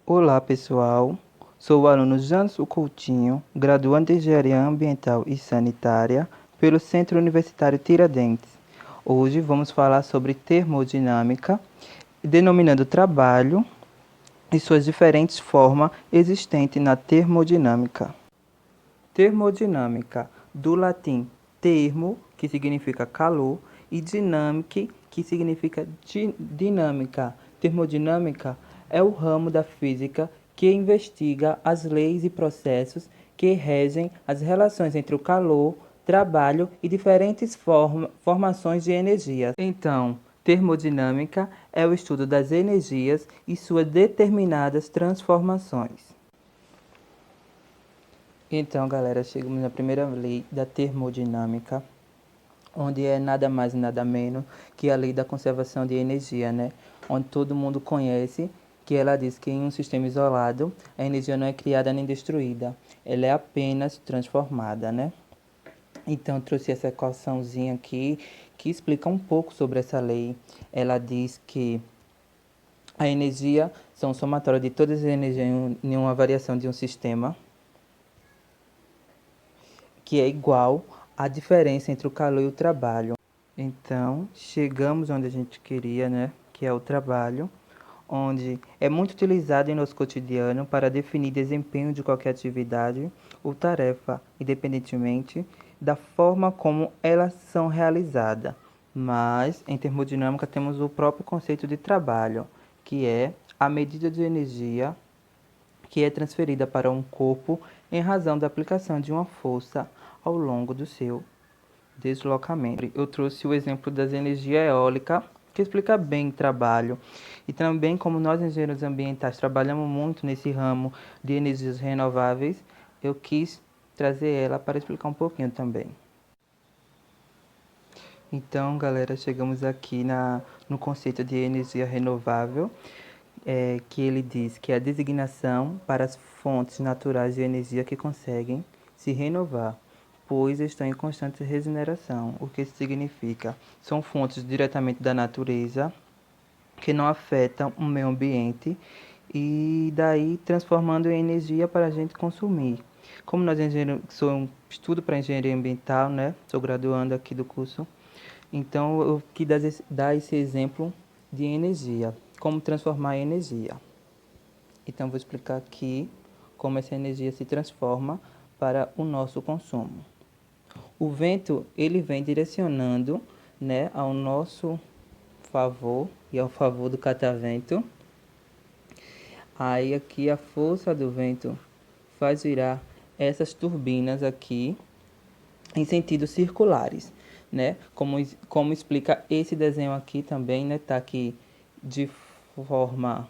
Olá, pessoal. Sou o aluno Janso Coutinho, graduando em Engenharia Ambiental e Sanitária pelo Centro Universitário Tiradentes. Hoje vamos falar sobre termodinâmica, denominando o trabalho e suas diferentes formas existentes na termodinâmica. Termodinâmica, do latim termo, que significa calor, e dinâmica, que significa dinâmica. Termodinâmica é o ramo da física que investiga as leis e processos que regem as relações entre o calor, trabalho e diferentes formações de energia. Então, termodinâmica é o estudo das energias e suas determinadas transformações. Então, galera, chegamos na primeira lei da termodinâmica, onde é nada mais e nada menos que a lei da conservação de energia, né? Onde todo mundo conhece que ela diz que em um sistema isolado a energia não é criada nem destruída, ela é apenas transformada, né? Então, eu trouxe essa equaçãozinha aqui que explica um pouco sobre essa lei. Ela diz que a energia são somatória de todas as energias em uma variação de um sistema, que é igual à diferença entre o calor e o trabalho. Então, chegamos onde a gente queria, né? Que é o trabalho, onde é muito utilizado em nosso cotidiano para definir desempenho de qualquer atividade ou tarefa, independentemente da forma como elas são realizadas. Mas, em termodinâmica, temos o próprio conceito de trabalho, que é a medida de energia que é transferida para um corpo em razão da aplicação de uma força ao longo do seu deslocamento. Eu trouxe o exemplo das energias eólicas, que explica bem o trabalho. E também, como nós engenheiros ambientais trabalhamos muito nesse ramo de energias renováveis, eu quis trazer ela para explicar um pouquinho também. Então, galera, chegamos aqui no conceito de energia renovável, que ele diz que é a designação para as fontes naturais de energia que conseguem se renovar, pois estão em constante regeneração. O que isso significa? São fontes diretamente da natureza, que não afetam o meio ambiente e daí transformando em energia para a gente consumir. Como nós estudo para engenharia ambiental, né? Sou graduando aqui do curso. Então eu quis dar esse exemplo de energia, como transformar em energia. Então vou explicar aqui como essa energia se transforma para o nosso consumo. O vento, ele vem direcionando, né, ao nosso favor e ao favor do catavento. Aí aqui a força do vento faz virar essas turbinas aqui em sentidos circulares, né? Como explica esse desenho aqui também, né? Tá aqui de forma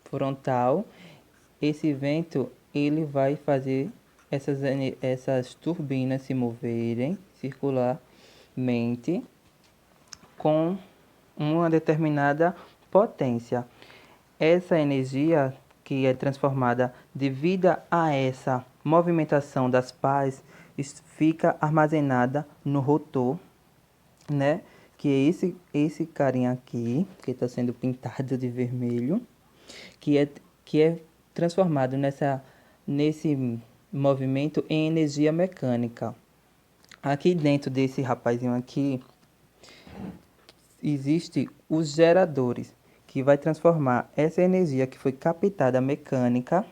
frontal. Esse vento, ele vai fazer essas turbinas se moverem circularmente com uma determinada potência. Essa energia que é transformada devido a essa movimentação das pás fica armazenada no rotor, né? Que é esse carinha aqui, que está sendo pintado de vermelho, que é, que é transformado nesse movimento em energia mecânica. Aqui dentro desse rapazinho aqui, existe os geradores, que vai transformar essa energia que foi captada mecânica,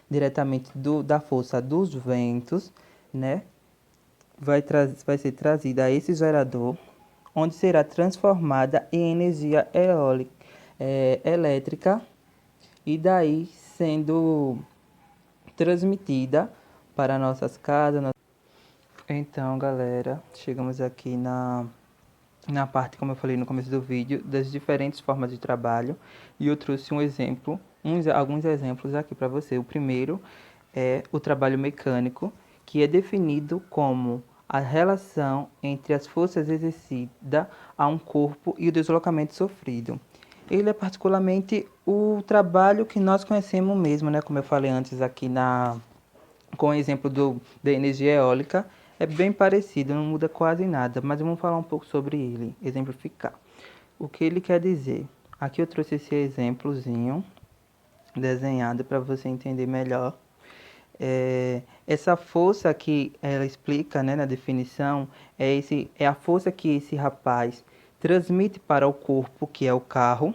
diretamente da força dos ventos, né? Vai ser trazida a esse gerador, onde será transformada em energia elétrica e daí sendo transmitida para nossas casas. Então, galera, chegamos aqui na parte, como eu falei no começo do vídeo, das diferentes formas de trabalho. E eu trouxe um exemplo, alguns exemplos aqui para você. O primeiro é o trabalho mecânico, que é definido como a relação entre as forças exercidas a um corpo e o deslocamento sofrido. Ele é particularmente o trabalho que nós conhecemos mesmo, né? Como eu falei antes aqui com o exemplo da energia eólica, é bem parecido, não muda quase nada, mas vamos falar um pouco sobre ele, exemplificar. O que ele quer dizer? Aqui eu trouxe esse exemplozinho desenhado para você entender melhor. Essa força que ela explica, né, na definição, é a força que esse rapaz transmite para o corpo, que é o carro,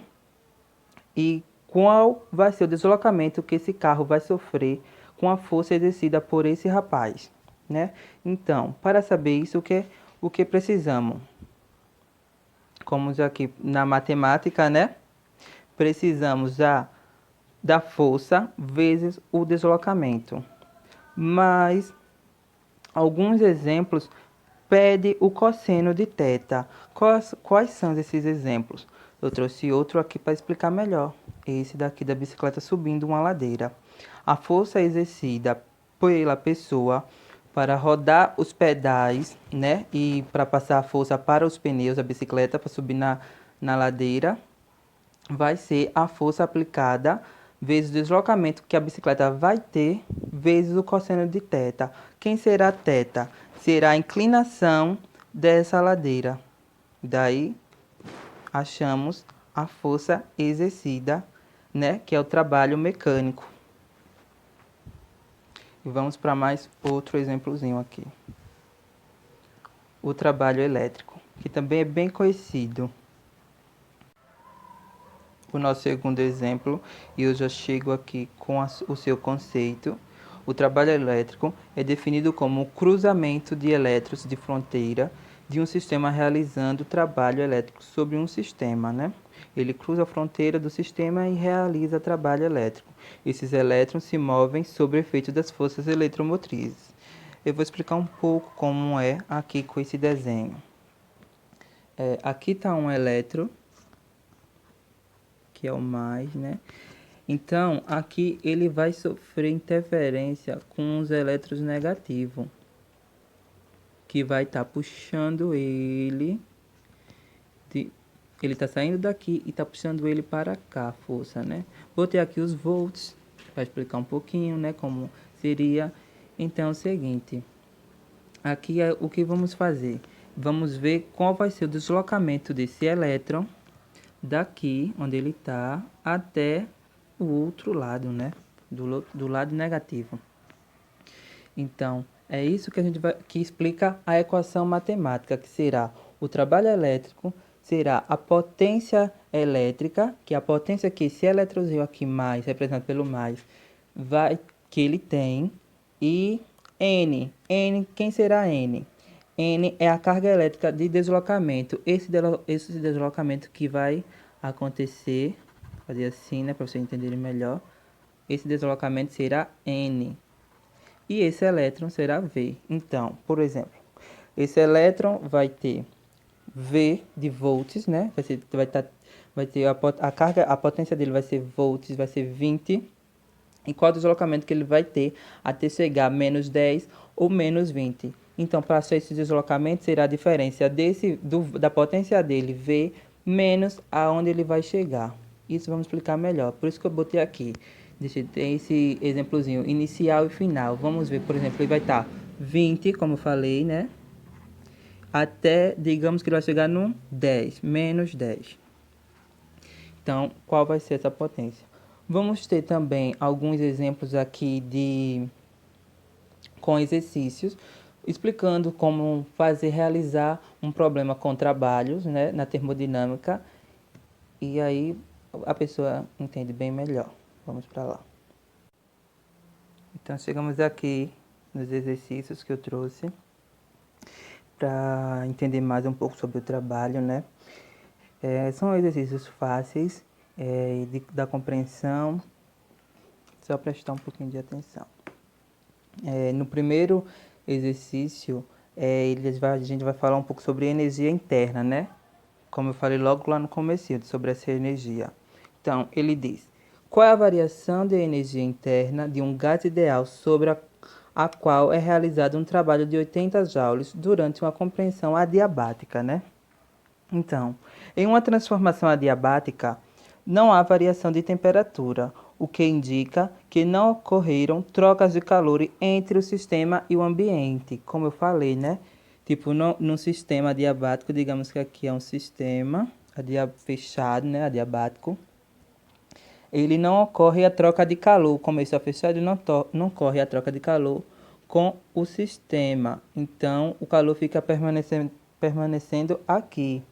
e qual vai ser o deslocamento que esse carro vai sofrer com a força exercida por esse rapaz, né? Então, para saber isso, o que precisamos? Como aqui na matemática, né? Precisamos da força vezes o deslocamento. Mas alguns exemplos pedem o cosseno de θ. Quais são esses exemplos? Eu trouxe outro aqui para explicar melhor. Esse daqui da bicicleta subindo uma ladeira. A força exercida pela pessoa para rodar os pedais, né? E para passar a força para os pneus da bicicleta para subir na ladeira, vai ser a força aplicada vezes o deslocamento que a bicicleta vai ter, vezes o cosseno de θ. Quem será θ? Será a inclinação dessa ladeira. Daí, achamos a força exercida, né? Que é o trabalho mecânico. E vamos para mais outro exemplozinho aqui. O trabalho elétrico, que também é bem conhecido. O nosso segundo exemplo, e eu já chego aqui com o seu conceito. O trabalho elétrico é definido como o cruzamento de elétrons de fronteira de um sistema realizando trabalho elétrico sobre um sistema, né? Ele cruza a fronteira do sistema e realiza trabalho elétrico. Esses elétrons se movem sob o efeito das forças eletromotrizes. Eu vou explicar um pouco como é aqui com esse desenho. Aqui está um elétron, que é o mais, né? Então, aqui ele vai sofrer interferência com os elétrons negativos, que vai estar puxando ele, ele está saindo daqui e está puxando ele para cá, a força, né? Botei aqui os volts, para explicar um pouquinho, né, como seria. Então, é o seguinte, aqui é o que vamos fazer. Vamos ver qual vai ser o deslocamento desse elétron daqui, onde ele está, até o outro lado, né? Do lado negativo. Então, é isso que a gente que explica a equação matemática, que será o trabalho elétrico, será a potência elétrica, que é a potência que esse eletrozinho aqui mais, representado pelo mais, que ele tem, e N. N, quem será N? N é a carga elétrica de deslocamento. Esse deslocamento que vai acontecer, fazer assim, né, para vocês entenderem melhor. Esse deslocamento será N. E esse elétron será V. Então, por exemplo, esse elétron vai ter V de volts, né? Vai ter a carga, a potência dele vai ser volts, vai ser 20. E qual o deslocamento que ele vai ter até chegar a menos 10 ou menos 20. Então, para achar esse deslocamento, será a diferença da potência dele, V, menos aonde ele vai chegar. Isso vamos explicar melhor. Por isso que eu botei aqui. Deixa eu ter esse exemplozinho, inicial e final. Vamos ver, por exemplo, ele vai estar 20, como eu falei, né? Até, digamos que ele vai chegar no 10, menos 10. Então, qual vai ser essa potência? Vamos ter também alguns exemplos aqui com exercícios, explicando como realizar um problema com trabalhos, né, na termodinâmica. E aí a pessoa entende bem melhor. Vamos para lá. Então, chegamos aqui nos exercícios que eu trouxe para entender mais um pouco sobre o trabalho, né? São exercícios fáceis da compreensão, só prestar um pouquinho de atenção. No primeiro exercício, a gente vai falar um pouco sobre energia interna, né? Como eu falei logo lá no começo, sobre essa energia. Então, ele diz: qual é a variação de energia interna de um gás ideal sobre a qual é realizado um trabalho de 80 joules durante uma compressão adiabática, né? Então, em uma transformação adiabática, não há variação de temperatura, o que indica que não ocorreram trocas de calor entre o sistema e o ambiente, como eu falei, né? Tipo, num sistema adiabático, digamos que aqui é um sistema fechado, né? Adiabático. ele não ocorre a troca de calor, como está fechado, não ocorre a troca de calor com o sistema. Então, o calor fica permanecendo aqui,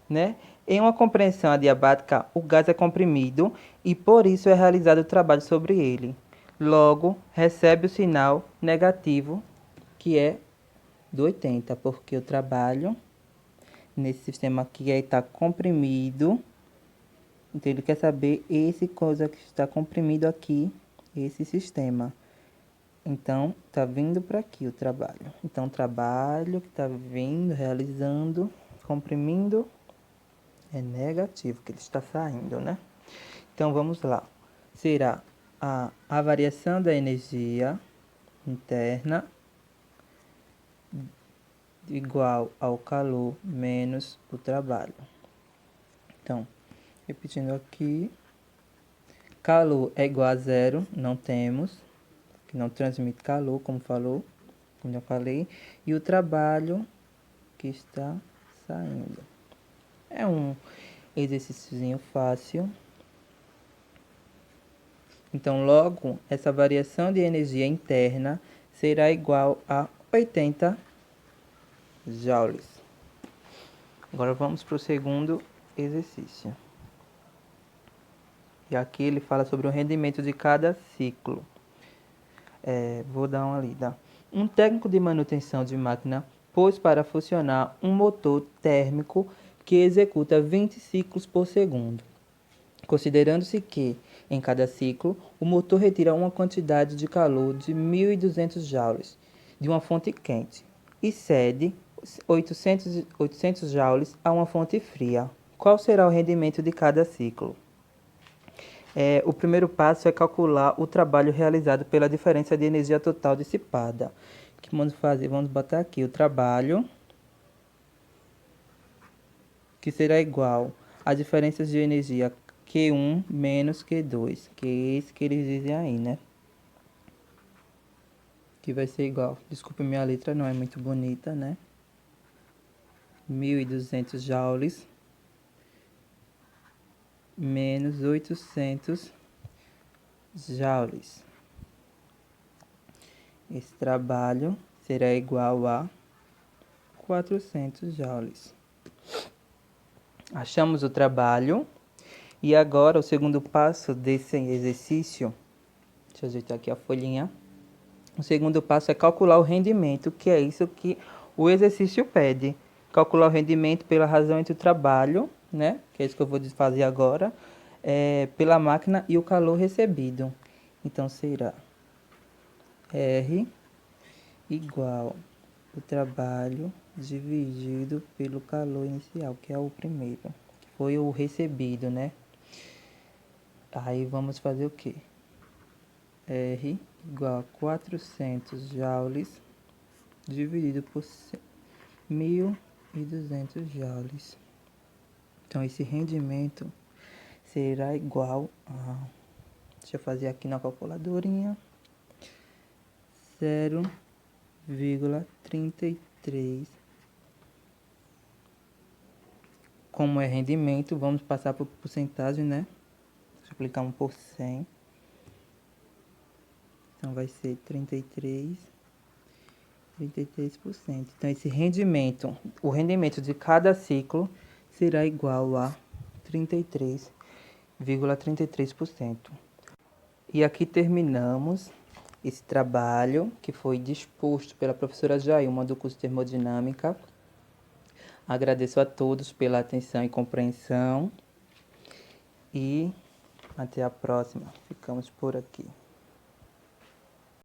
né? Em uma compreensão adiabática, o gás é comprimido e por isso é realizado o trabalho sobre ele. Logo, recebe o sinal negativo, que é do 80, porque o trabalho nesse sistema aqui está comprimido. Então, ele quer saber esse coisa que está comprimido aqui, esse sistema. Então, tá vindo para aqui o trabalho. Então, o trabalho que tá vindo, realizando, comprimindo, é negativo, que ele está saindo, né? Então, vamos lá. Será a variação da energia interna igual ao calor menos o trabalho. Então, repetindo aqui, calor é igual a zero, não temos, que não transmite calor, como eu falei, e o trabalho que está saindo. É um exercíciozinho fácil. Então, logo, essa variação de energia interna será igual a 80 joules. Agora vamos para o segundo exercício. E aqui ele fala sobre o rendimento de cada ciclo. Vou dar uma lida. Um técnico de manutenção de máquina pôs para funcionar um motor térmico que executa 20 ciclos por segundo. Considerando-se que, em cada ciclo, o motor retira uma quantidade de calor de 1.200 joules de uma fonte quente e cede 800 joules a uma fonte fria. Qual será o rendimento de cada ciclo? O primeiro passo é calcular o trabalho realizado pela diferença de energia total dissipada. O que vamos fazer? Vamos botar aqui o trabalho, que será igual à diferença de energia Q1 menos Q2, que é esse que eles dizem aí, né? Que vai ser igual. Desculpe, minha letra não é muito bonita, né? 1.200 joules menos 800 joules. Esse trabalho será igual a 400 joules. Achamos o trabalho. E agora, o segundo passo desse exercício, deixa eu ajeitar aqui a folhinha. O segundo passo é calcular o rendimento, que é isso que o exercício pede. Calcular o rendimento pela razão entre o trabalho, né? Que é isso que eu vou fazer agora, pela máquina e o calor recebido. Então, será R igual o trabalho dividido pelo calor inicial, que é o primeiro, que foi o recebido, né? Aí vamos fazer o quê? R igual a 400 joules dividido por 1.200 joules. Então, esse rendimento será igual a... Deixa eu fazer aqui na calculadorinha. 0,33. Como é rendimento, vamos passar por porcentagem, né? Multiplicar 1 por 100. Então, vai ser 33%. Então, esse rendimento, o rendimento de cada ciclo será igual a 33,33%. E aqui terminamos esse trabalho que foi disposto pela professora Jailma do curso de Termodinâmica. Agradeço a todos pela atenção e compreensão. E até a próxima. Ficamos por aqui.